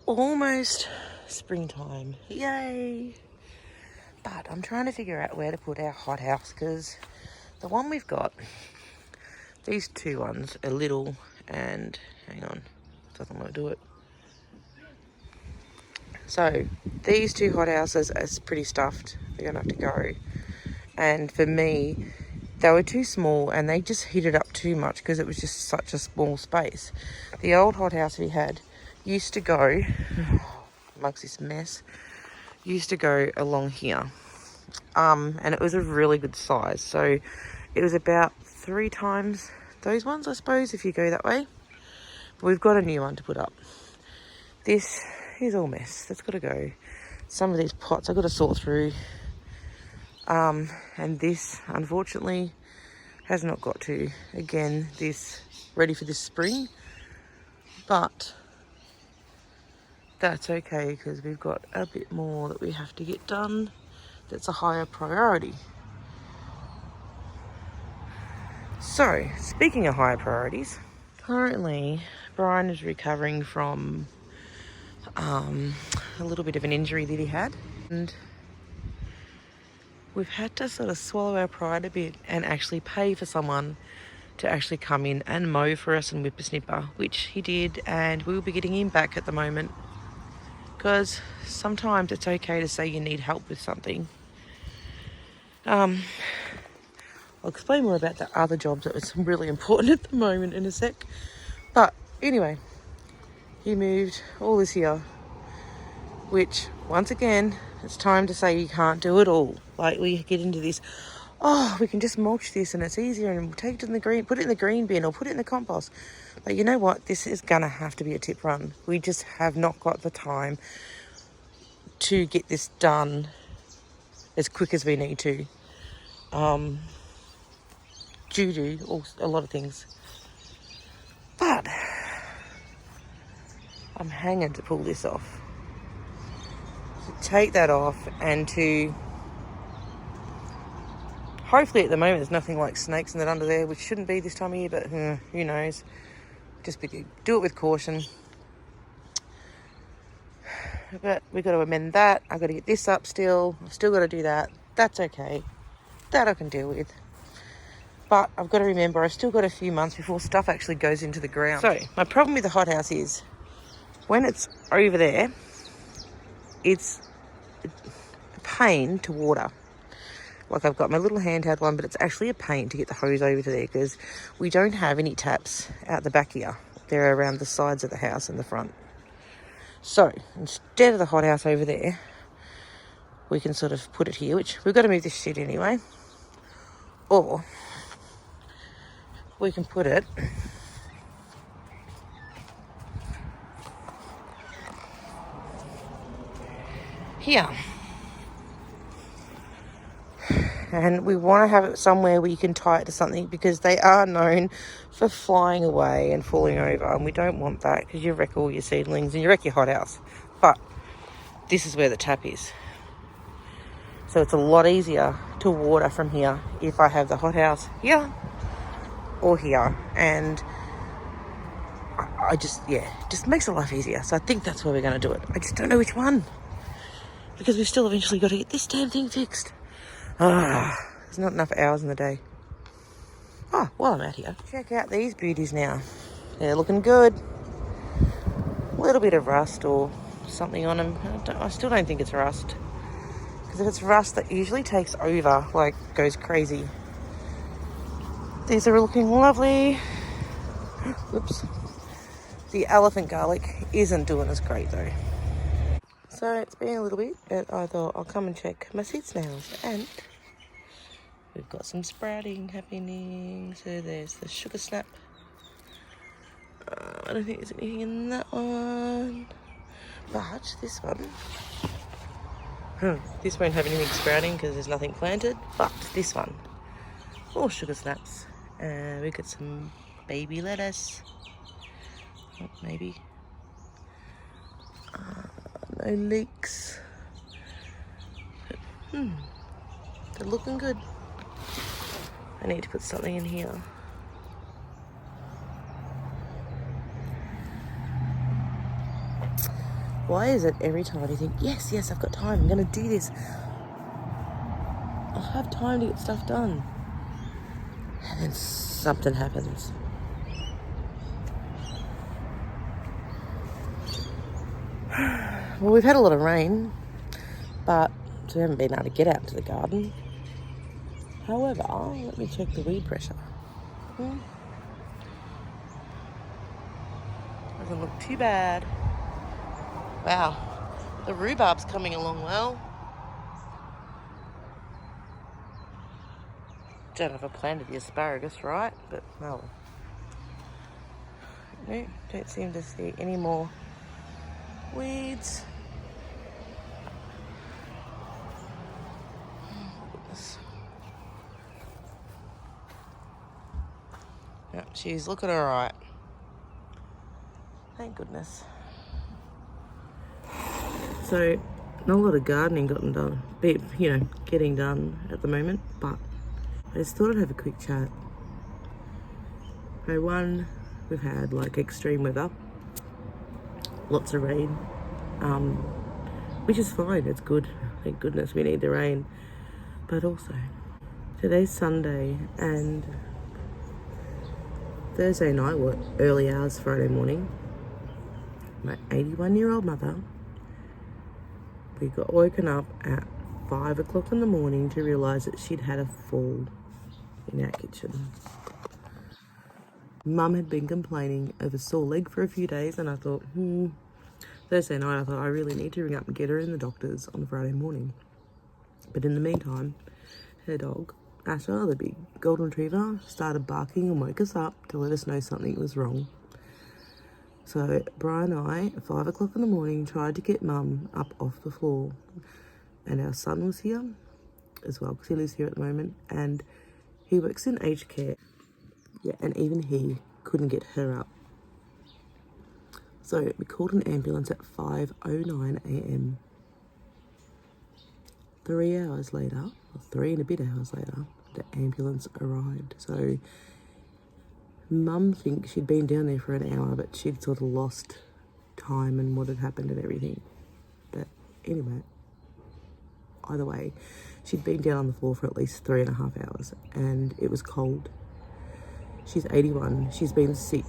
almost springtime. Yay! But I'm trying to figure out where to put our hothouse because the one we've got, these two ones are little and, hang on, doesn't want to do it. So these two hothouses are pretty stuffed. They're going to have to go. And for me, they were too small and they just heated up too much because it was just such a small space. The old hothouse we had used to go, amongst this mess, used to go along here. And it was a really good size. So it was about 3 times those ones, I suppose, if you go that way. But we've got a new one to put up. This is all mess. That's got to go. Some of these pots I've got to sort through. And this, unfortunately, has not got to. Again, this ready for this spring. But that's okay because we've got a bit more that we have to get done. That's a higher priority. So, speaking of higher priorities, currently Brian is recovering from a little bit of an injury that he had, and we've had to sort of swallow our pride a bit and actually pay for someone to actually come in and mow for us and whippersnipper, which he did, and we'll be getting him back at the moment because sometimes it's okay to say you need help with something. I'll explain more about the other jobs that was really important at the moment in a sec. But anyway, he moved all this here, which once again, it's time to say you can't do it all. Like we get into this, oh, we can just mulch this and it's easier and we'll take it in the green, put it in the green bin or put it in the compost. But you know what? This is gonna have to be a tip run. We just have not got the time to get this done as quick as we need to. Due to a lot of things. But I'm hanging to pull this off. To take that off and to hopefully at the moment there's nothing like snakes in that under there, which shouldn't be this time of year, but who knows. Just do it with caution. But we've got to amend that. I've got to get this up still. I've still got to do that. That's okay. That I can deal with. But I've got to remember I've still got a few months before stuff actually goes into the ground. So my problem with the hothouse is when it's over there, it's a pain to water. Like I've got my little handheld one, but it's actually a pain to get the hose over to there because we don't have any taps out the back here. They're around the sides of the house and the front. So instead of the hothouse over there, we can sort of put it here, which we've got to move this shit anyway. Or we can put it here. And we want to have it somewhere where you can tie it to something because they are known for flying away and falling over. And we don't want that because you wreck all your seedlings and you wreck your hothouse. But this is where the tap is. So it's a lot easier to water from here if I have the hothouse here or here. And I just, it just makes the life easier. So I think that's where we're going to do it. I just don't know which one because we've still eventually got to get this damn thing fixed. There's not enough hours in the day. Oh, while I'm out here, check out these beauties now. They're looking good. A little bit of rust or something on them. I still don't think it's rust. Because if it's rust, that usually takes over, like goes crazy. These are looking lovely. Whoops. The elephant garlic isn't doing as great though. So it's been a little bit, but I thought I'll come and check my seed snails. And we've got some sprouting happening. So there's the sugar snap. I don't think there's anything in that one. But this one, this won't have anything sprouting because there's nothing planted. But this one, all sugar snaps. And we got some baby lettuce. Oh, maybe. No leaks. But, they're looking good. I need to put something in here. Why is it every time you think, yes, I've got time, I'm going to do this. I'll have time to get stuff done. And then something happens. Well, we've had a lot of rain, but we haven't been able to get out into the garden. However, let me check the weed pressure. Doesn't look too bad. Wow, the rhubarb's coming along well. Don't know if I planted the asparagus right, but no. No, don't seem to see any more weeds. Oh, goodness. Yep, she's looking all right. Thank goodness. So, not a lot of gardening getting done at the moment, but I just thought I'd have a quick chat. So one, we've had like extreme weather, lots of rain, which is fine, it's good. Thank goodness we need the rain. But also, today's Sunday and Thursday night, early hours Friday morning, my 81-year-old mother, we got woken up at 5 o'clock in the morning to realise that she'd had a fall in our kitchen. Mum had been complaining of a sore leg for a few days, and I thought, Thursday night I thought I really need to ring up and get her in the doctor's on Friday morning. But in the meantime, her dog, Asher, the big golden retriever, started barking and woke us up to let us know something was wrong. So Brian and I, at 5 o'clock in the morning, tried to get Mum up off the floor. And our son was here as well, because he lives here at the moment, and he works in aged care. Yeah, and even he couldn't get her up. So we called an ambulance at 5:09 a.m. 3 hours later, or 3 and a bit hours later, the ambulance arrived. So Mum thinks she'd been down there for an hour, but she'd sort of lost time and what had happened and everything. But anyway, either way, she'd been down on the floor for at least 3.5 hours, and it was cold. She's 81. She's been sick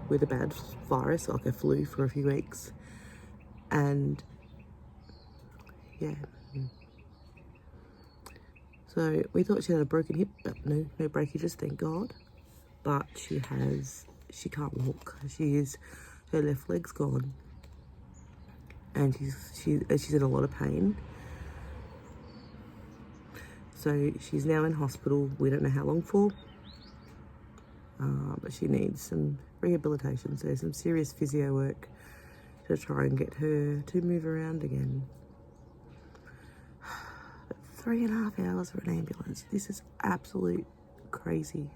with a bad virus, like a flu, for a few weeks. And yeah. So we thought she had a broken hip, but no breakages, thank God. But she can't walk. Her left leg's gone. And she's in a lot of pain. So she's now in hospital. We don't know how long for. But she needs some rehabilitation, so some serious physio work to try and get her to move around again. But 3.5 hours for an ambulance. This is absolute crazy.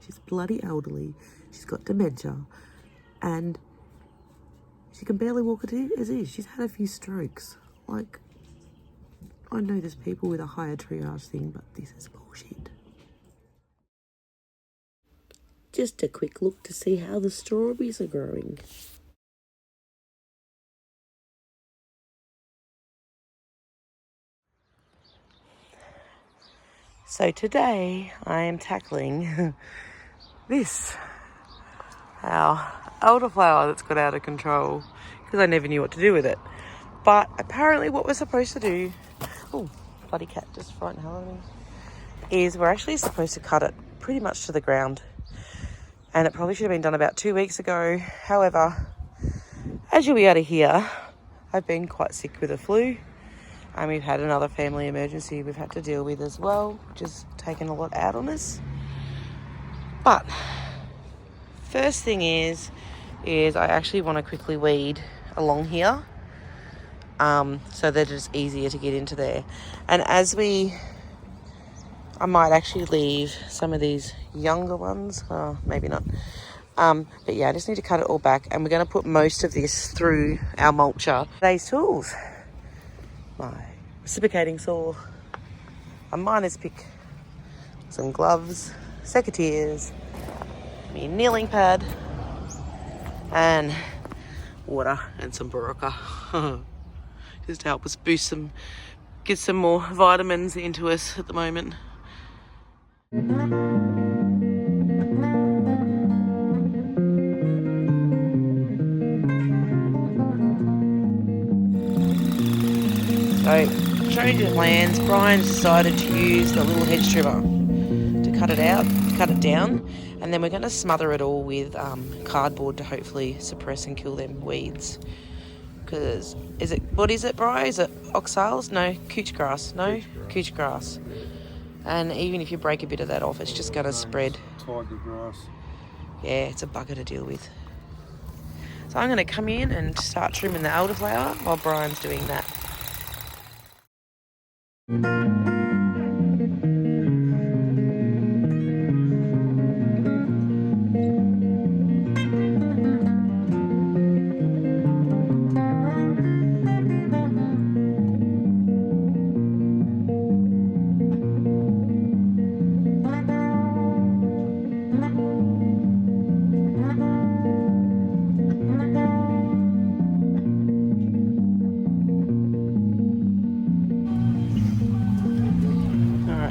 She's bloody elderly. She's got dementia, and she can barely walk as is. She's had a few strokes. Like, I know there's people with a higher triage thing, but this is bullshit. Just a quick look to see how the strawberries are growing. So today I am tackling this, our elderflower that's got out of control, because I never knew what to do with it. But apparently what we're supposed to do, oh, bloody cat just frightened the hell out of me, is we're actually supposed to cut it pretty much to the ground. And it probably should have been done about 2 weeks ago. However, as you'll be able to hear, I've been quite sick with the flu. And we've had another family emergency we've had to deal with as well, which has taken a lot out on us. But first thing is I actually want to quickly weed along here, so that it's easier to get into there. And I might actually leave some of these younger ones, maybe not. But yeah, I just need to cut it all back, and we're going to put most of this through our mulcher. Today's tools: my reciprocating saw, a miner's pick, some gloves, secateurs, my kneeling pad, and water and some Berocca. Just to help us get some more vitamins into us at the moment. So, change of plans. Brian's decided to use the little hedge trimmer to cut it down, and then we're going to smother it all with cardboard to hopefully suppress and kill them weeds. Because, what is it, Bri? Is it oxalis? No, couch grass. No, couch grass. And even if you break a bit of that off, it's just going to spread. Tiger grass. Yeah, it's a bugger to deal with. So I'm going to come in and start trimming the elderflower while Brian's doing that.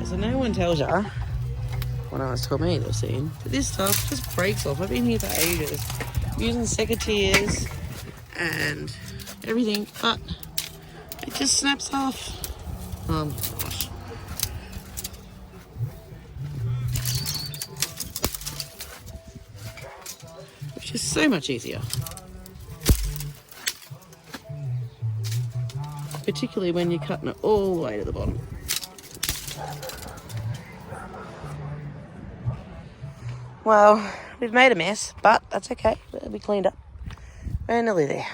So no one tells you what I was told me they've seen, but this stuff just breaks off. I've been here for ages using secateurs and everything, but it just snaps off. Oh my gosh. Which is so much easier. Particularly when you're cutting it all the way to the bottom. Well, we've made a mess, but that's okay. It'll be cleaned up. We're nearly there.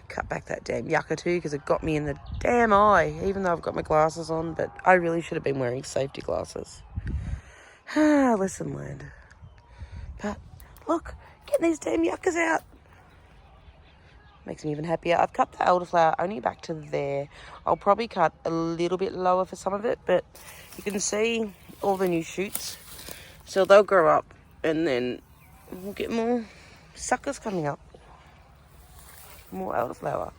Cut back that damn yucca too, because it got me in the damn eye, even though I've got my glasses on, but I really should have been wearing safety glasses. Lesson learned. But look, getting these damn yuccas out. Makes me even happier. I've cut the elderflower only back to there. I'll probably cut a little bit lower for some of it, but you can see all the new shoots. So they'll grow up and then we'll get more suckers coming up. More elderflower.